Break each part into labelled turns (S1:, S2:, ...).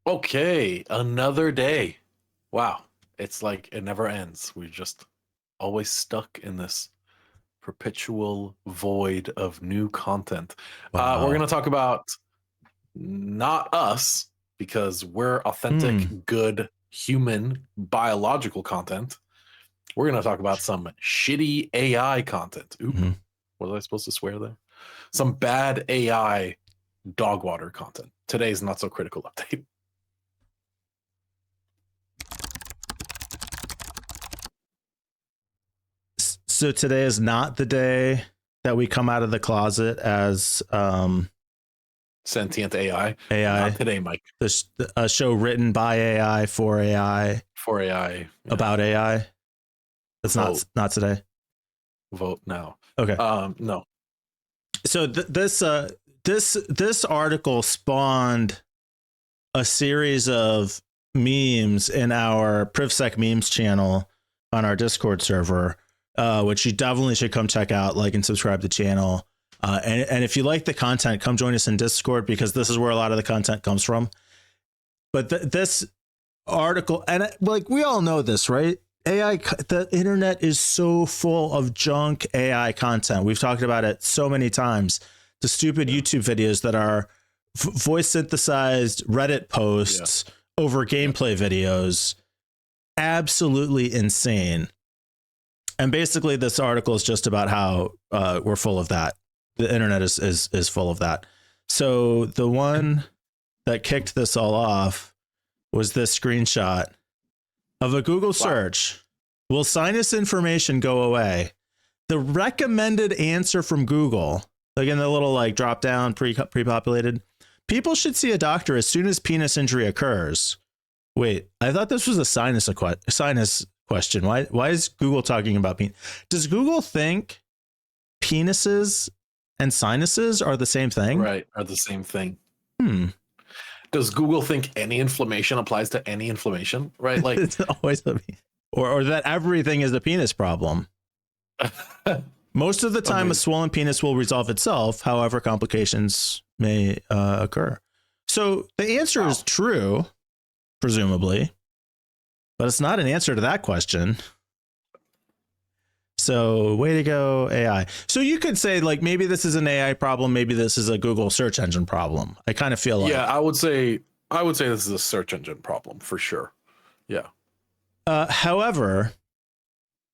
S1: Okay, another day. Wow. It's like it never ends. We're just always stuck in this perpetual void of new content. We're
S2: Wow.
S1: going to talk about not us because we're authentic,
S2: Mm.
S1: good, human, biological content. We're going to talk about some shitty AI content. Oop.
S2: Mhm.
S1: Was I supposed to swear there? Some bad AI dog water content. Today's not so critical update.
S2: So today is not the day that we come out of the closet as
S1: Sentient AI.
S2: AI.
S1: Not today, Mike.
S2: A show written by AI for AI
S1: For AI. Yeah.
S2: about AI. That's not today.
S1: Vote now.
S2: Okay.
S1: No.
S2: So this article spawned a series of memes in our PrivSec memes channel on our Discord server, which you definitely should come check out, like and subscribe to the channel. And if you like the content, come join us in Discord because this is where a lot of the content comes from. But this article, and like we all know this, right? AI, the internet is so full of junk AI content. We've talked about it so many times. The stupid YouTube videos that are voice synthesized Reddit posts over gameplay videos. Absolutely insane. And basically this article is just about how we're full of that. The internet is full of that. So the one that kicked this all off was this screenshot of a Google search. Will sinus information go away? The recommended answer from Google, like in the little like drop down pre-populated, people should see a doctor as soon as penis injury occurs. Wait, I thought this was a sinus question. Why is Google talking about penis? Does Google think penises and sinuses are the same thing?
S1: Right, are the same thing. Does Google think any inflammation applies to any inflammation? Right, like
S2: it's always or that everything is a penis problem. Most of the time, a swollen penis will resolve itself. However, complications may occur. So the answer is true, presumably, but it's not an answer to that question. So way to go, AI. So you could say like maybe this is an AI problem, maybe this is a Google search engine problem. I kind of feel like
S1: I would say this is a search engine problem for sure. Yeah.
S2: However,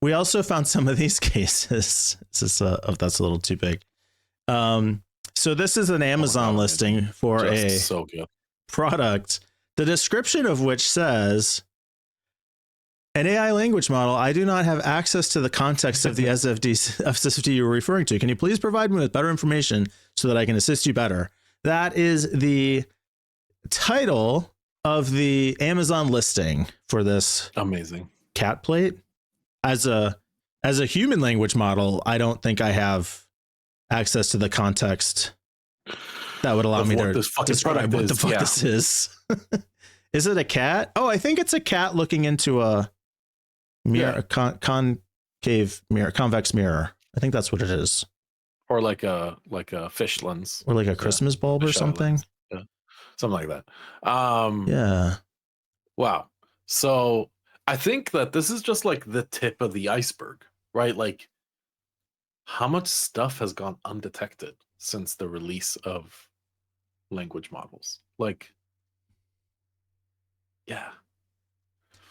S2: we also found some of these cases. That's a little too big. So this is an Amazon listing for a product, the description of which says, an AI language model, I do not have access to the context of the SFD you're referring to. Can you please provide me with better information so that I can assist you better? That is the title of the Amazon listing for this
S1: amazing
S2: cat plate. As a human language model, I don't think I have access to the context that would allow me to describe what the fuck this is. Is it a cat? Oh, I think it's a cat looking into a mirror, concave mirror, convex mirror. I think that's what it is.
S1: Or like a fish lens.
S2: Or like a Christmas bulb or something.
S1: Yeah. Something like that.
S2: Yeah.
S1: Wow. So I think that this is just like the tip of the iceberg, right? Like how much stuff has gone undetected since the release of language models? Like, yeah.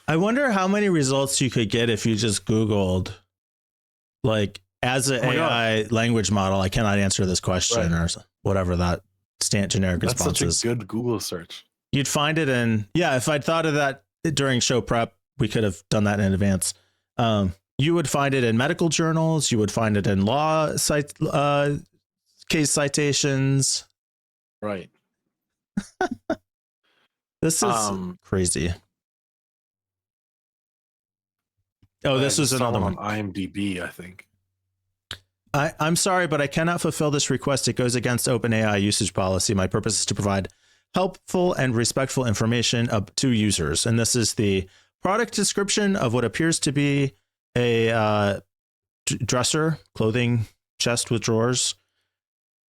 S2: I wonder how many results you could get if you just Googled, like, as an AI language model, I cannot answer this question or whatever that generic response is.
S1: That's such a good Google search.
S2: You'd find it in, if I'd thought of that during show prep, we could have done that in advance. You would find it in medical journals. You would find it in law case citations.
S1: Right.
S2: This is crazy. Oh, this was another one.
S1: IMDb, I think.
S2: I'm sorry, but I cannot fulfill this request. It goes against OpenAI usage policy. My purpose is to provide helpful and respectful information to users. And this is the product description of what appears to be a dresser, clothing chest with drawers.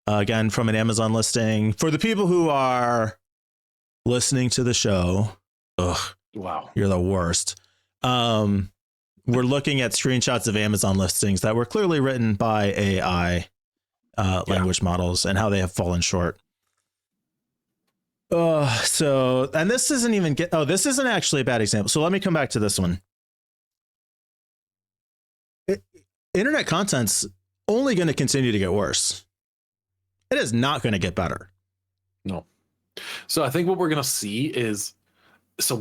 S2: Again, from an Amazon listing. For the people who are listening to the show. Ugh,
S1: Wow.
S2: you're the worst. We're looking at screenshots of Amazon listings that were clearly written by AI language models and how they have fallen short. And this isn't even this isn't actually a bad example. So let me come back to this one. Internet content's only going to continue to get worse. It is not going to get better.
S1: No. So I think what we're going to see is, so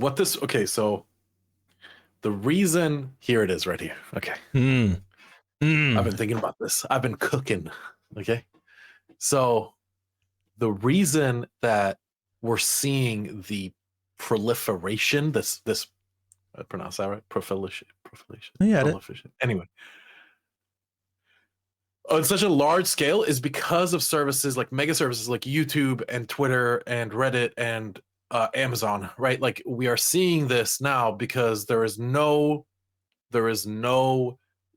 S1: the reason, here it is right here. Okay. I've been thinking about this. I've been cooking. Okay. So the reason that we're seeing the proliferation, this I pronounce that right? Proliferation.
S2: Yeah.
S1: Proliferation. Anyway, on such a large scale is because of services like mega services like YouTube and Twitter and Reddit and Amazon, right? Like we are seeing this now because there is no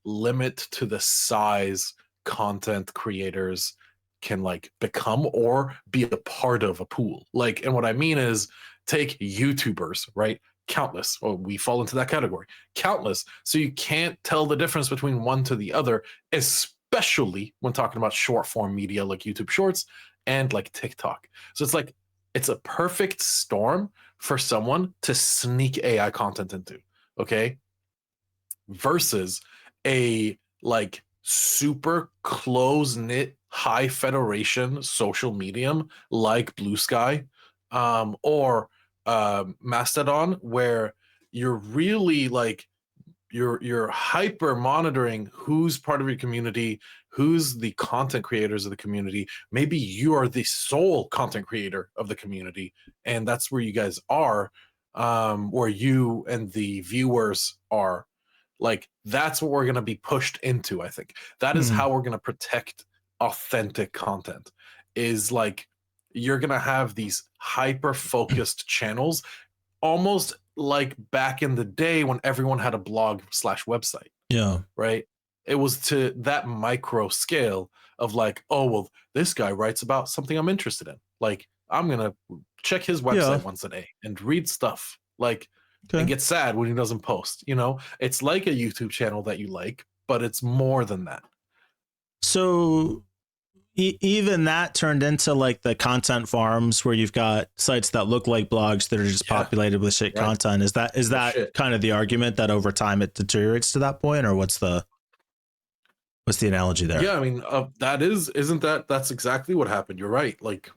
S1: limit to the size content creators can like become or be a part of a pool. Like, and what I mean is take YouTubers, right? Countless. Oh, we fall into that category. Countless. So you can't tell the difference between one to the other, especially when talking about short form media like YouTube Shorts and like TikTok. So it's like it's a perfect storm for someone to sneak AI content into. Okay. Versus a like super close knit high federation social medium like Blue Sky or Mastodon, where you're really like you're hyper monitoring who's part of your community, who's the content creators of the community. Maybe you are the sole content creator of the community, and that's where you guys are, where you and the viewers are. Like that's what we're going to be pushed into. I think that is how we're going to protect authentic content, is like you're going to have these hyper focused channels, almost like back in the day when everyone had a blog slash website.
S2: Yeah.
S1: Right. It was to that micro scale of like, oh, well, this guy writes about something I'm interested in. Like, I'm going to check his website once a day and read stuff. Like, and get sad when he doesn't post. You know, it's like a YouTube channel that you like, but it's more than that.
S2: So even that turned into like the content farms where you've got sites that look like blogs that are just populated with shit content. Is that kind of the argument that over time it deteriorates to that point, or what's the analogy there?
S1: Yeah, I mean, that's exactly what happened. You're right. Like,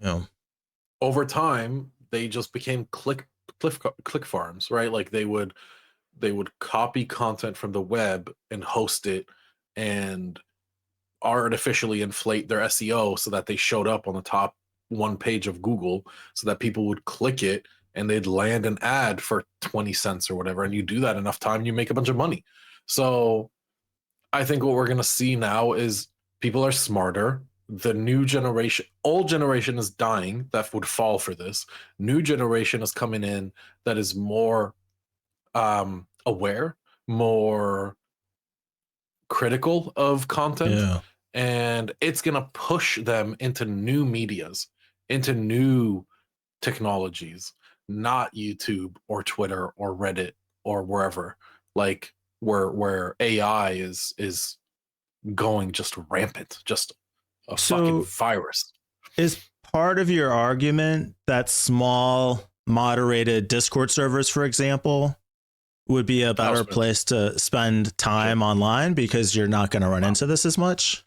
S1: over time, they just became click farms, right? Like they would copy content from the web and host it and artificially inflate their SEO so that they showed up on the top one page of Google, so that people would click it and they'd land an ad for 20 cents or whatever. And you do that enough time, you make a bunch of money. So I think what we're going to see now is people are smarter. The new generation, old generation is dying that would fall for this. New generation is coming in that is more aware, more critical of content, and it's going to push them into new medias, into new technologies, not YouTube or Twitter or Reddit or wherever, like where AI is going just rampant, just a fucking virus.
S2: Is part of your argument that small moderated Discord servers, for example, would be a better place to spend time online because you're not going to run into this as much?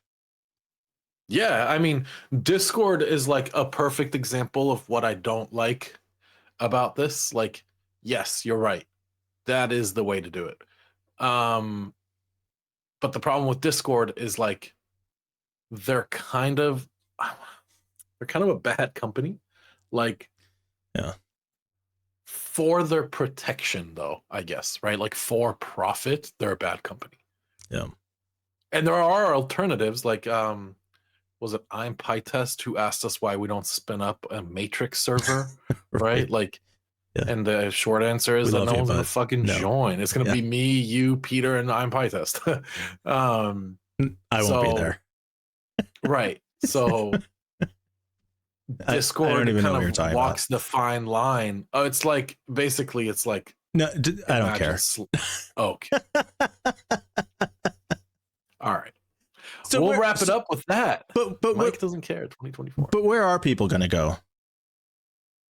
S1: Yeah, I mean, Discord is like a perfect example of what I don't like about this. Like, yes, you're right. That is the way to do it. But the problem with Discord is like they're kind of a bad company. Like, for their protection, though, I guess, right? Like for profit, they're a bad company.
S2: Yeah.
S1: And there are alternatives, like was it I'm PyTest who asked us why we don't spin up a Matrix server, right? Like, and the short answer is that no one's gonna fucking join. It's gonna be me, you, Peter, and I'm PyTest.
S2: I won't be there.
S1: Right. So
S2: I don't
S1: Discord
S2: even know
S1: kind
S2: what you're
S1: of
S2: talking about.
S1: walks the fine line. Oh, it's like basically it's like
S2: No, I don't care.
S1: Okay. All right.
S2: So
S1: We'll wrap it up with that.
S2: But
S1: Mike doesn't care. 2024.
S2: But where are people going to go?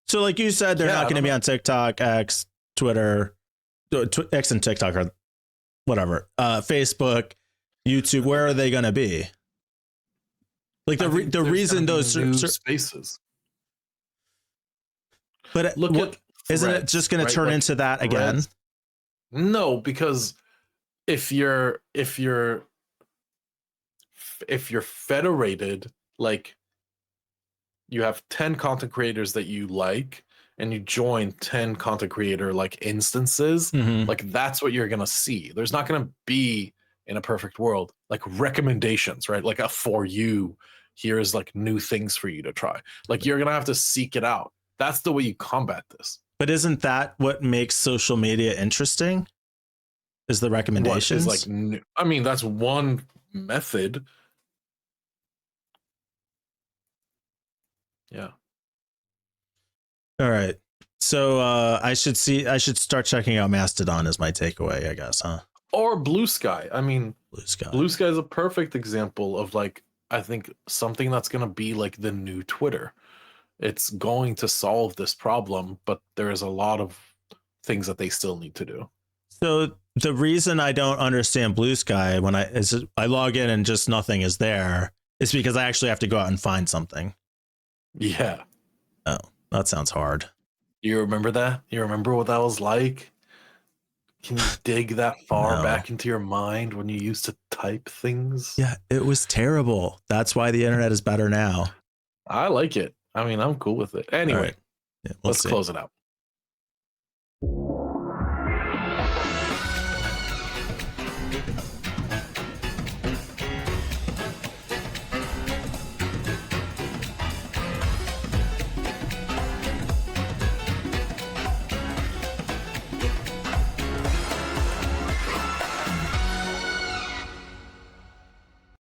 S2: So, like you said, they're not going to be on TikTok, X, Twitter, X and TikTok or whatever, Facebook, YouTube. Where are they going to be? Like the reason those
S1: spaces.
S2: But
S1: look at
S2: isn't it just going to turn into that again?
S1: No, because if you're federated, like you have 10 content creators that you like and you join 10 content creator like instances, like that's what you're going to see. There's not going to be, in a perfect world, like recommendations, right? Like a for you, here's like new things for you to try. Like you're going to have to seek it out. That's the way you combat this.
S2: But isn't that what makes social media interesting? Is the recommendations?
S1: What is like, I mean, that's one method. Yeah.
S2: All right. So I should start checking out Mastodon as my takeaway, I guess, huh?
S1: Or Blue Sky. I mean,
S2: Blue
S1: Sky is a perfect example of like, I think something that's going to be like the new Twitter. It's going to solve this problem, but there's a lot of things that they still need to do.
S2: So the reason I don't understand Blue Sky when I log in and just nothing is there is because I actually have to go out and find something.
S1: Yeah.
S2: Oh, that sounds hard.
S1: You remember that? You remember what that was like? Can you dig that far back into your mind when you used to type things?
S2: Yeah, it was terrible. That's why the internet is better now.
S1: I like it. I mean, I'm cool with it. Anyway, let's close it out.